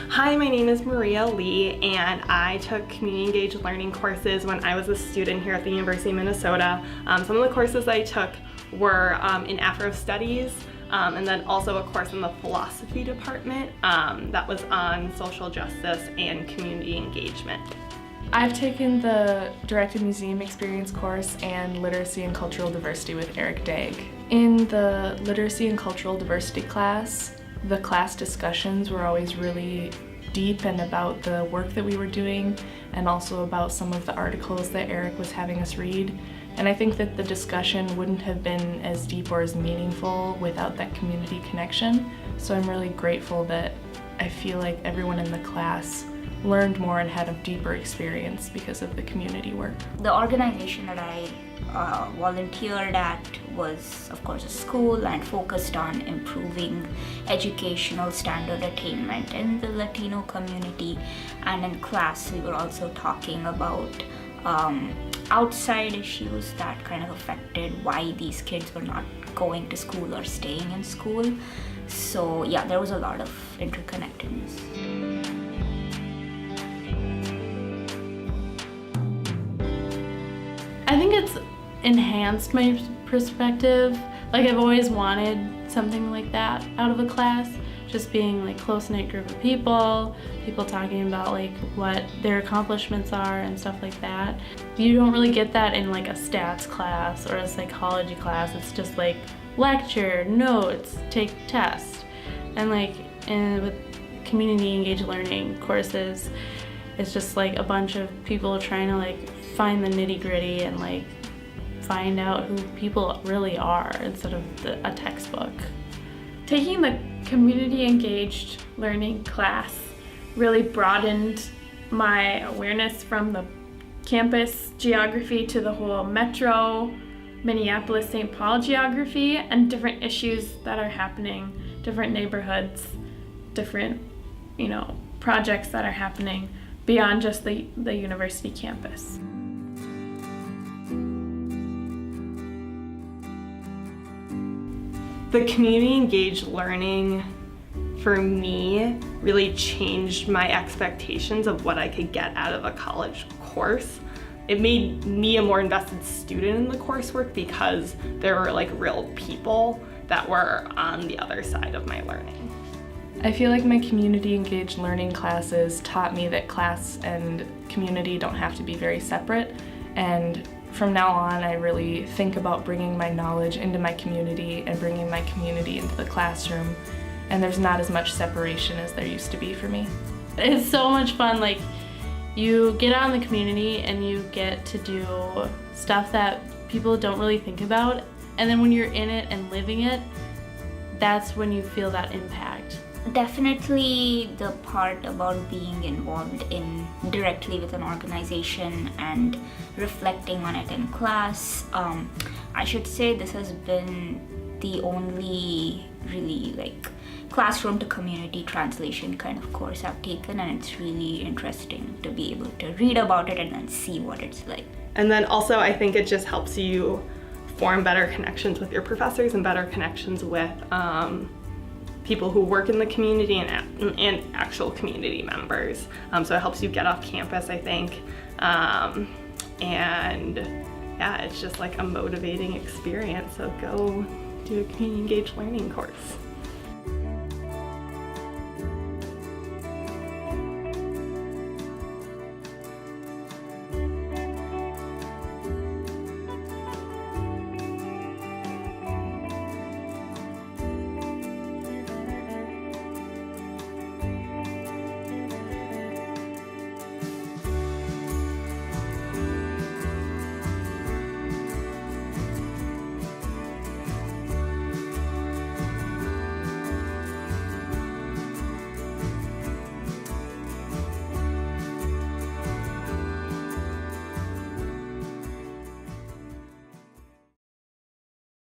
Hi, my name is Maria Lee, and I took community engaged learning courses when I was a student here at the University of Minnesota. Some of the courses I took were in Afro Studies, and then also a course in the philosophy department that was on social justice and community engagement. I've taken the Directed Museum Experience course and Literacy and Cultural Diversity with Eric Dagg. In the Literacy and Cultural Diversity class, the class discussions were always really deep and about the work that we were doing, and also about some of the articles that Eric was having us read. And I think that the discussion wouldn't have been as deep or as meaningful without that community connection. So I'm really grateful that I feel like everyone in the class learned more and had a deeper experience because of the community work. The organization that I volunteered at was, of course, a school and focused on improving educational standard attainment in the Latino community. And in class, we were also talking about outside issues that kind of affected why these kids were not going to school or staying in school. So yeah, there was a lot of interconnectedness. I think it's enhanced my perspective. Like, I've always wanted something like that out of a class, just being like close-knit group of people talking about like what their accomplishments are and stuff like that. You don't really get that in like a stats class or a psychology class. It's just like lecture, notes, take tests. And like with community engaged learning courses, it's just like a bunch of people trying to like find the nitty-gritty and like find out who people really are instead of a textbook. Taking the community engaged learning class really broadened my awareness from the campus geography to the whole metro, Minneapolis, St. Paul geography, and different issues that are happening, different neighborhoods, different, projects that are happening beyond just the university campus. The community engaged learning for me really changed my expectations of what I could get out of a college course. It made me a more invested student in the coursework because there were like real people that were on the other side of my learning. I feel like my community engaged learning classes taught me that class and community don't have to be very separate, and from now on I really think about bringing my knowledge into my community and bringing my community into the classroom, and there's not as much separation as there used to be for me. It's so much fun. Like, you get out in the community and you get to do stuff that people don't really think about, and then when you're in it and living it, that's when you feel that impact. Definitely the part about being involved directly with an organization and reflecting on it in class. I should say this has been the only really like classroom to community translation kind of course I've taken, and it's really interesting to be able to read about it and then see what it's like. And then also I think it just helps you form better connections with your professors and better connections with people who work in the community and actual community members. So it helps you get off campus, I think. And yeah, it's just like a motivating experience, so go do a community engaged learning course.